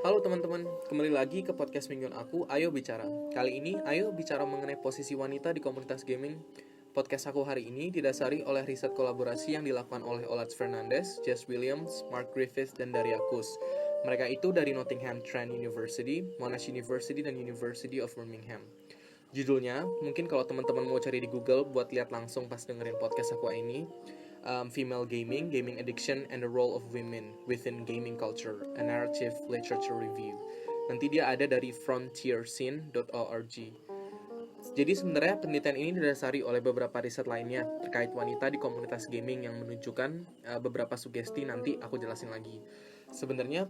Halo teman-teman, kembali lagi ke podcast mingguan aku, Ayo Bicara. Kali ini, Ayo Bicara mengenai posisi wanita di komunitas gaming. Podcast aku hari ini didasari oleh riset kolaborasi yang dilakukan oleh Olaf Fernandez, Jess Williams, Mark Griffith, dan Daria Kus. Mereka itu dari Nottingham Trent University, Monash University, dan University of Birmingham. Judulnya, mungkin kalau teman-teman mau cari di Google buat lihat langsung pas dengerin podcast aku ini, Female Gaming, Gaming Addiction, and the Role of Women Within Gaming Culture, a Narrative Literature Review. Nanti dia ada dari frontierscene.org. Jadi sebenarnya penelitian ini didasari oleh beberapa riset lainnya terkait wanita di komunitas gaming yang menunjukkan beberapa sugesti, nanti aku jelasin lagi. Sebenarnya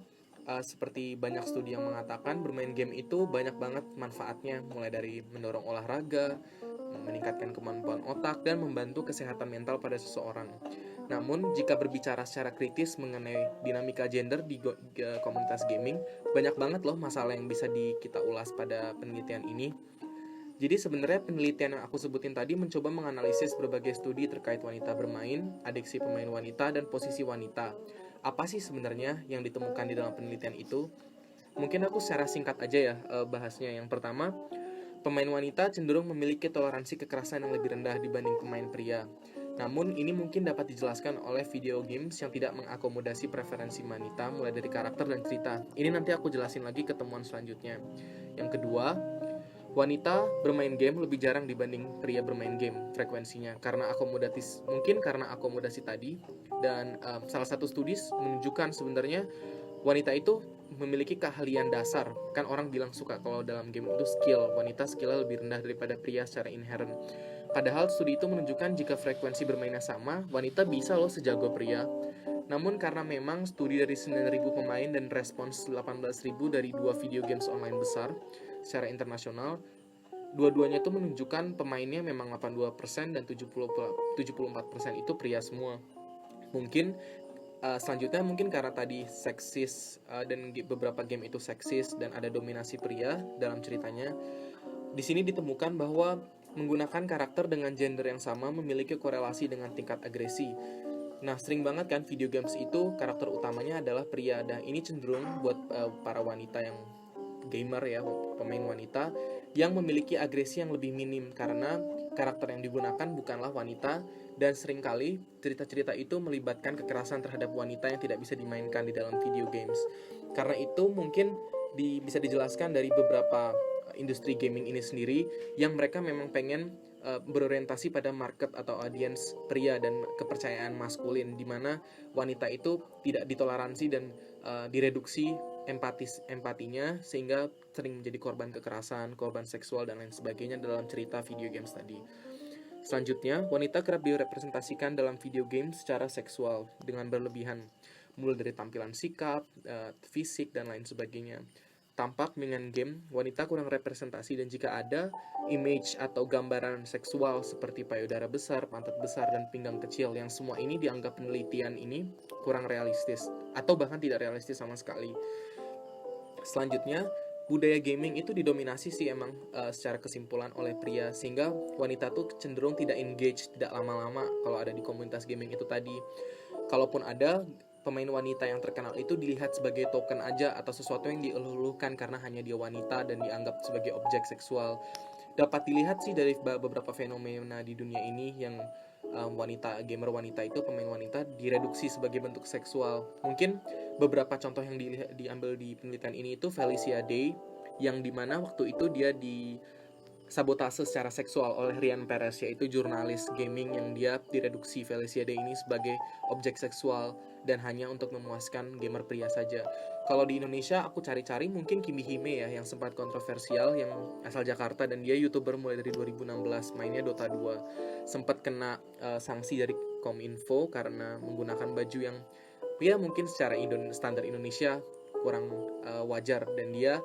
seperti banyak studi yang mengatakan bermain game itu banyak banget manfaatnya, mulai dari mendorong olahraga, meningkatkan kemampuan otak, dan membantu kesehatan mental pada seseorang. Namun, jika berbicara secara kritis mengenai dinamika gender di komunitas gaming, banyak banget loh masalah yang bisa kita ulas pada penelitian ini. Jadi sebenarnya penelitian yang aku sebutin tadi mencoba menganalisis berbagai studi terkait wanita bermain, adiksi pemain wanita, dan posisi wanita. Apa sih sebenarnya yang ditemukan di dalam penelitian itu? Mungkin aku secara singkat aja ya bahasnya. Yang pertama, pemain wanita cenderung memiliki toleransi kekerasan yang lebih rendah dibanding pemain pria. Namun, ini mungkin dapat dijelaskan oleh video games yang tidak mengakomodasi preferensi wanita mulai dari karakter dan cerita. Ini nanti aku jelasin lagi ke temuan selanjutnya. Yang kedua, wanita bermain game lebih jarang dibanding pria bermain game frekuensinya mungkin karena akomodasi tadi. Dan salah satu studi menunjukkan sebenarnya wanita itu memiliki keahlian dasar. Kan orang bilang suka kalau dalam game itu wanita skillnya lebih rendah daripada pria secara inherent. Padahal studi itu menunjukkan jika frekuensi bermainnya sama, wanita bisa loh sejago pria. Namun karena memang studi dari 9.000 pemain dan respons 18.000 dari 2 video games online besar secara internasional, dua-duanya itu menunjukkan pemainnya memang 82% dan 74% itu pria semua. Mungkin selanjutnya mungkin karena tadi seksis dan beberapa game itu seksis dan ada dominasi pria dalam ceritanya. Di sini ditemukan bahwa menggunakan karakter dengan gender yang sama memiliki korelasi dengan tingkat agresi. Nah, sering banget kan video games itu karakter utamanya adalah pria, dan ini cenderung buat para wanita yang gamer ya, pemain wanita yang memiliki agresi yang lebih minim karena karakter yang digunakan bukanlah wanita, dan seringkali cerita-cerita itu melibatkan kekerasan terhadap wanita yang tidak bisa dimainkan di dalam video games. Karena itu mungkin bisa dijelaskan dari beberapa industri gaming ini sendiri yang mereka memang pengen berorientasi pada market atau audiens pria dan kepercayaan maskulin, di mana wanita itu tidak ditoleransi dan direduksi empatinya sehingga sering menjadi korban kekerasan, korban seksual, dan lain sebagainya dalam cerita video games tadi. Selanjutnya, wanita kerap direpresentasikan dalam video game secara seksual dengan berlebihan, mulai dari tampilan sikap, fisik, dan lain sebagainya. Tampak dengan game, wanita kurang representasi, dan jika ada image atau gambaran seksual seperti payudara besar, pantat besar, dan pinggang kecil, yang semua ini dianggap penelitian ini kurang realistis atau bahkan tidak realistis sama sekali. Selanjutnya, budaya gaming itu didominasi sih emang secara kesimpulan oleh pria, sehingga wanita tuh cenderung tidak engage, tidak lama-lama kalau ada di komunitas gaming itu tadi. Kalaupun ada, pemain wanita yang terkenal itu dilihat sebagai token aja atau sesuatu yang dielulukan karena hanya dia wanita dan dianggap sebagai objek seksual. Dapat dilihat sih dari beberapa fenomena di dunia ini yang gamer wanita itu, pemain wanita direduksi sebagai bentuk seksual. Mungkin beberapa contoh yang diambil di penelitian ini itu Felicia Day, yang dimana waktu itu dia sabotase secara seksual oleh Ryan Perez, yaitu jurnalis gaming yang dia direduksi Felicia Day ini sebagai objek seksual dan hanya untuk memuaskan gamer pria saja. Kalau di Indonesia aku cari-cari mungkin Kimi Hime ya, yang sempat kontroversial, yang asal Jakarta dan dia YouTuber mulai dari 2016, mainnya Dota 2. Sempat kena sanksi dari Kominfo karena menggunakan baju yang ya mungkin secara standar Indonesia kurang wajar, dan dia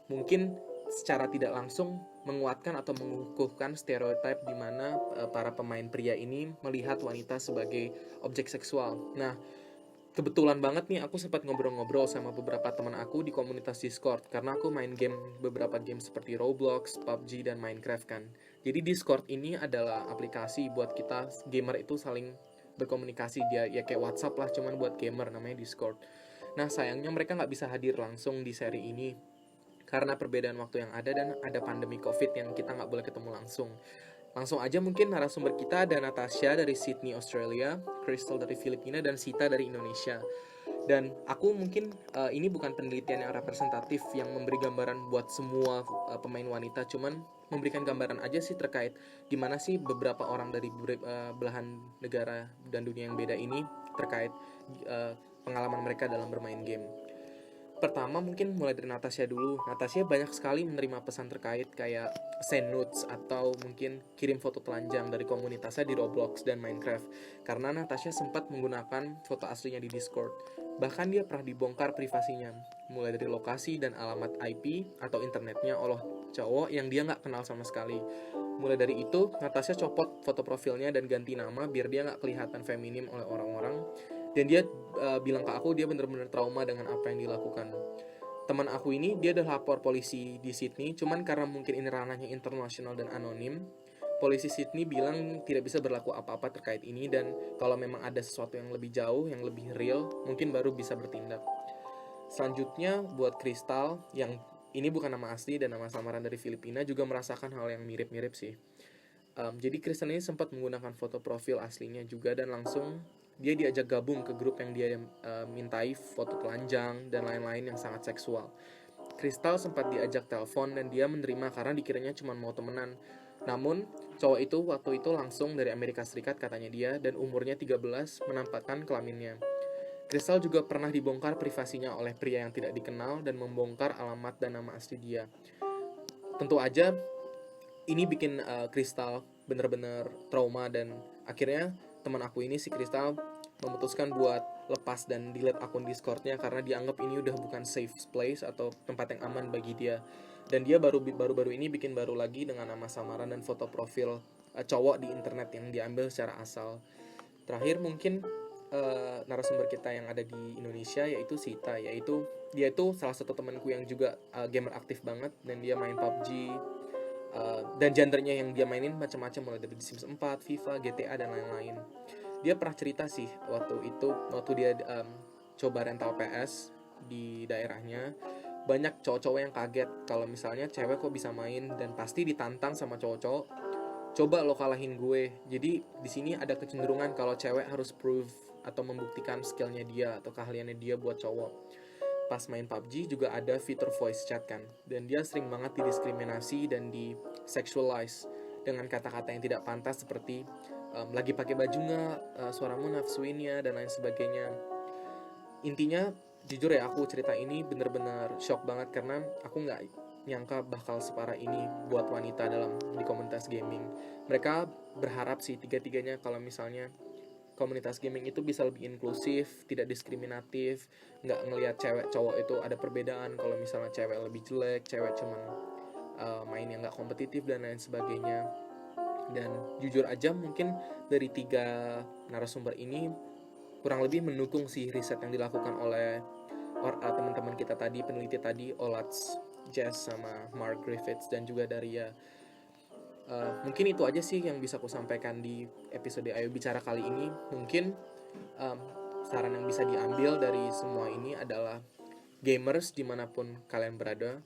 mungkin secara tidak langsung menguatkan atau mengukuhkan stereotip di mana para pemain pria ini melihat wanita sebagai objek seksual. Nah, kebetulan banget nih aku sempat ngobrol-ngobrol sama beberapa teman aku di komunitas Discord, karena aku main beberapa game seperti Roblox, PUBG, dan Minecraft kan. Jadi Discord ini adalah aplikasi buat kita gamer itu saling berkomunikasi, dia ya kayak WhatsApp lah, cuman buat gamer, namanya Discord. Nah sayangnya mereka nggak bisa hadir langsung di seri ini karena perbedaan waktu yang ada dan ada pandemi COVID yang kita nggak boleh ketemu langsung. Langsung aja mungkin narasumber kita ada Natasha dari Sydney, Australia, Crystal dari Filipina, dan Sita dari Indonesia. Dan aku mungkin ini bukan penelitian yang representatif yang memberi gambaran buat semua pemain wanita, cuman memberikan gambaran aja sih terkait gimana sih beberapa orang dari belahan negara dan dunia yang beda ini terkait pengalaman mereka dalam bermain game. Pertama mungkin mulai dari Natasha dulu. Natasha banyak sekali menerima pesan terkait kayak send notes atau mungkin kirim foto telanjang dari komunitasnya di Roblox dan Minecraft. Karena Natasha sempat menggunakan foto aslinya di Discord. Bahkan dia pernah dibongkar privasinya, mulai dari lokasi dan alamat IP atau internetnya oleh cowok yang dia nggak kenal sama sekali. Mulai dari itu, Natasha copot foto profilnya dan ganti nama biar dia nggak kelihatan feminim oleh orang-orang. Dan dia bilang ke aku dia benar-benar trauma dengan apa yang dilakukan. Teman aku ini dia udah lapor polisi di Sydney, cuman karena mungkin ini ranahnya internasional dan anonim, polisi Sydney bilang tidak bisa berlaku apa-apa terkait ini, dan kalau memang ada sesuatu yang lebih jauh, yang lebih real, mungkin baru bisa bertindak. Selanjutnya buat Crystal, yang ini bukan nama asli dan nama samaran dari Filipina, juga merasakan hal yang mirip-mirip sih. Jadi Crystal ini sempat menggunakan foto profil aslinya juga, dan langsung dia diajak gabung ke grup yang dia mintai foto telanjang dan lain-lain yang sangat seksual. Crystal sempat diajak telepon dan dia menerima karena dikiranya cuma mau temenan. Namun, cowok itu waktu itu langsung dari Amerika Serikat katanya dia, dan umurnya 13, menampakkan kelaminnya. Crystal juga pernah dibongkar privasinya oleh pria yang tidak dikenal dan membongkar alamat dan nama asli dia. Tentu aja ini bikin Crystal bener-bener trauma, dan akhirnya teman aku ini si Crystal memutuskan buat lepas dan delete akun Discordnya karena dianggap ini udah bukan safe place atau tempat yang aman bagi dia. Dan dia baru-baru ini bikin baru lagi dengan nama samaran dan foto profil cowok di internet yang diambil secara asal. Terakhir mungkin narasumber kita yang ada di Indonesia yaitu Sita, yaitu dia itu salah satu temanku yang juga gamer aktif banget, dan dia main PUBG, dan gendernya yang dia mainin macam-macam, mulai dari Sims 4, FIFA, GTA, dan lain-lain. Dia pernah cerita sih waktu dia coba rental PS di daerahnya, banyak cowok-cowok yang kaget kalau misalnya cewek kok bisa main, dan pasti ditantang sama cowok-cowok, coba lo kalahin gue. Jadi di sini ada kecenderungan kalau cewek harus prove atau membuktikan skillnya dia atau keahliannya dia buat cowok. Pas main PUBG juga ada fitur voice chat kan, dan dia sering banget didiskriminasi dan di sexualize dengan kata-kata yang tidak pantas seperti lagi pakai baju nggak, suaramu nafsuin ya, dan lain sebagainya. Intinya jujur ya, aku cerita ini bener-bener shock banget karena aku nggak nyangka bakal separah ini buat wanita di komunitas gaming. Mereka berharap sih tiga-tiganya kalau misalnya komunitas gaming itu bisa lebih inklusif, tidak diskriminatif, nggak ngelihat cewek cowok itu ada perbedaan, kalau misalnya cewek lebih jelek, cewek cuman main yang nggak kompetitif dan lain sebagainya. Dan jujur aja mungkin dari 3 narasumber ini kurang lebih mendukung sih riset yang dilakukan oleh teman-teman kita tadi, peneliti tadi, Olats, Jess, sama Mark Griffiths, dan juga Daria. Mungkin itu aja sih yang bisa aku sampaikan di episode Ayo Bicara kali ini. Mungkin saran yang bisa diambil dari semua ini adalah gamers dimanapun kalian berada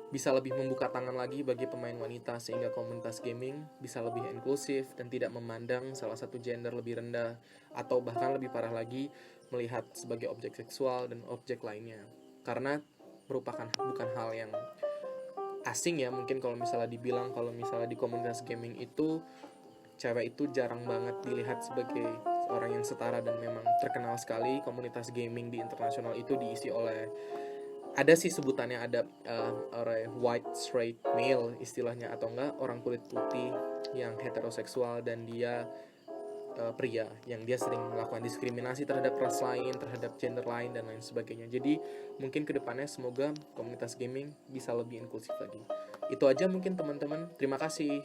bisa lebih membuka tangan lagi bagi pemain wanita, sehingga komunitas gaming bisa lebih inklusif dan tidak memandang salah satu gender lebih rendah atau bahkan lebih parah lagi melihat sebagai objek seksual dan objek lainnya, karena merupakan bukan hal yang asing ya. Mungkin kalau misalnya dibilang kalau misalnya di komunitas gaming itu cewek itu jarang banget dilihat sebagai orang yang setara, dan memang terkenal sekali komunitas gaming di internasional itu diisi oleh, ada sih sebutannya, ada orang white straight male istilahnya, atau enggak orang kulit putih yang heteroseksual, dan dia pria yang dia sering melakukan diskriminasi terhadap ras lain, terhadap gender lain, dan lain sebagainya. Jadi mungkin kedepannya semoga komunitas gaming bisa lebih inklusif lagi. Itu aja mungkin teman-teman, terima kasih.